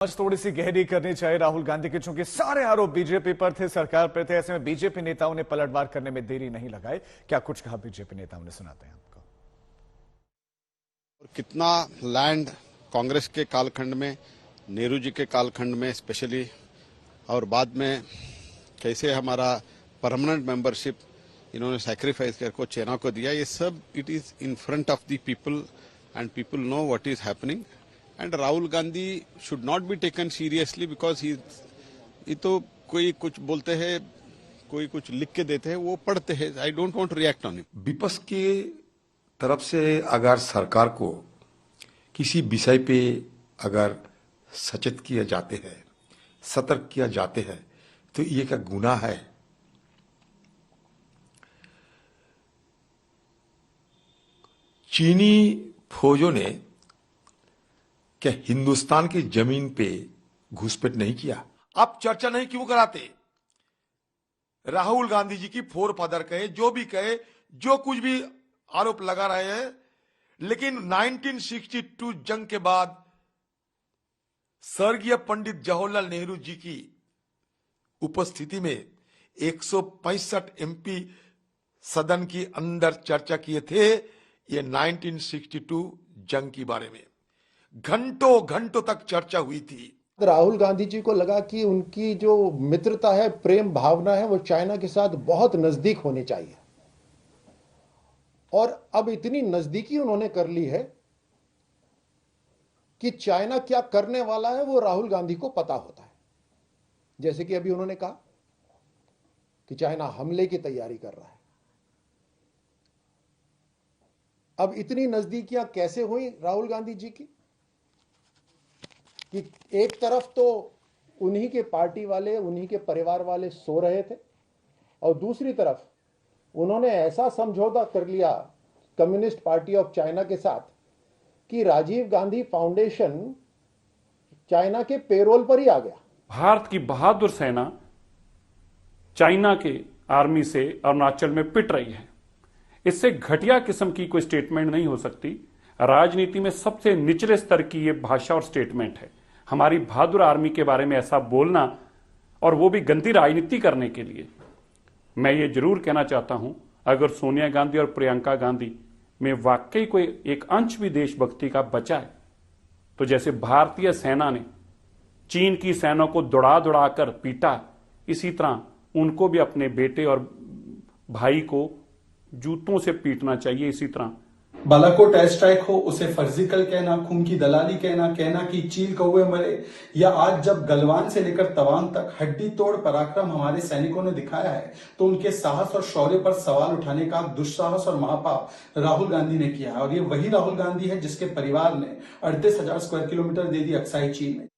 आज थोड़ी सी गहरी करनी चाहिए राहुल गांधी की, चूंकि सारे आरोप बीजेपी पर थे, सरकार पर थे। ऐसे में बीजेपी नेताओं ने पलटवार करने में देरी नहीं लगाई। क्या कुछ कहा बीजेपी नेताओं ने, सुनाते हैं आपको। कितना लैंड कांग्रेस के कालखंड में, नेहरू जी के कालखंड में स्पेशली, और बाद में कैसे हमारा परमानेंट मेंबरशिप इन्होंने सैक्रिफाइस करके चाइना को दिया, ये सब it is in front of the people and people know what is happening. And Rahul Gandhi should not be taken seriously because ये तो कोई कुछ बोलते हैं, कोई कुछ लिख के देते हैं, वो पढ़ते हैं। I don't want to react on it. विपक्ष की तरफ से अगर सरकार को किसी विषय पे अगर सचेत किया जाते हैं, सतर्क किया जाते हैं, तो ये क्या गुनाह है? चीनी फौजों ने क्या हिंदुस्तान की जमीन पे घुसपैठ नहीं किया? आप चर्चा नहीं क्यों कराते? राहुल गांधी जी की फोर फादर कहे, जो भी कहे, जो कुछ भी आरोप लगा रहे हैं, लेकिन 1962 जंग के बाद स्वर्गीय पंडित जवाहरलाल नेहरू जी की उपस्थिति में 165 एमपी सदन के अंदर चर्चा किए थे ये 1962 जंग के बारे में। घंटों घंटों तक चर्चा हुई थी। राहुल गांधी जी को लगा कि उनकी जो मित्रता है, प्रेम भावना है, वो चाइना के साथ बहुत नजदीक होनी चाहिए, और अब इतनी नजदीकी उन्होंने कर ली है कि चाइना क्या करने वाला है वो राहुल गांधी को पता होता है। जैसे कि अभी उन्होंने कहा कि चाइना हमले की तैयारी कर रहा है। अब इतनी नजदीकियां कैसे हुई राहुल गांधी जी की कि एक तरफ तो उन्हीं के पार्टी वाले, उन्हीं के परिवार वाले सो रहे थे, और दूसरी तरफ उन्होंने ऐसा समझौता कर लिया कम्युनिस्ट पार्टी ऑफ चाइना के साथ कि राजीव गांधी फाउंडेशन चाइना के पेरोल पर ही आ गया। भारत की बहादुर सेना चाइना के आर्मी से अरुणाचल में पिट रही है। इससे घटिया किस्म की कोई स्टेटमेंट नहीं हो सकती। राजनीति में सबसे निचले स्तर की यह भाषा और स्टेटमेंट है। हमारी बहादुर आर्मी के बारे में ऐसा बोलना, और वो भी गंदी राजनीति करने के लिए। मैं ये जरूर कहना चाहता हूं, अगर सोनिया गांधी और प्रियंका गांधी में वाकई कोई एक अंश भी देशभक्ति का बचा है, तो जैसे भारतीय सेना ने चीन की सेना को दौड़ा दौड़ा कर पीटा, इसी तरह उनको भी अपने बेटे और भाई को जूतों से पीटना चाहिए। इसी तरह बालाकोट एयर स्ट्राइक हो, उसे फर्जिकल कहना, खून की दलाली कहना कि चील कौवे मरे, या आज जब गलवान से लेकर तवांग तक हड्डी तोड़ पराक्रम हमारे सैनिकों ने दिखाया है, तो उनके साहस और शौर्य पर सवाल उठाने का दुस्साहस और महापाप राहुल गांधी ने किया है। और ये वही राहुल गांधी है जिसके परिवार ने 38,000 स्क्वायर किलोमीटर दे दी अक्साई चीन में।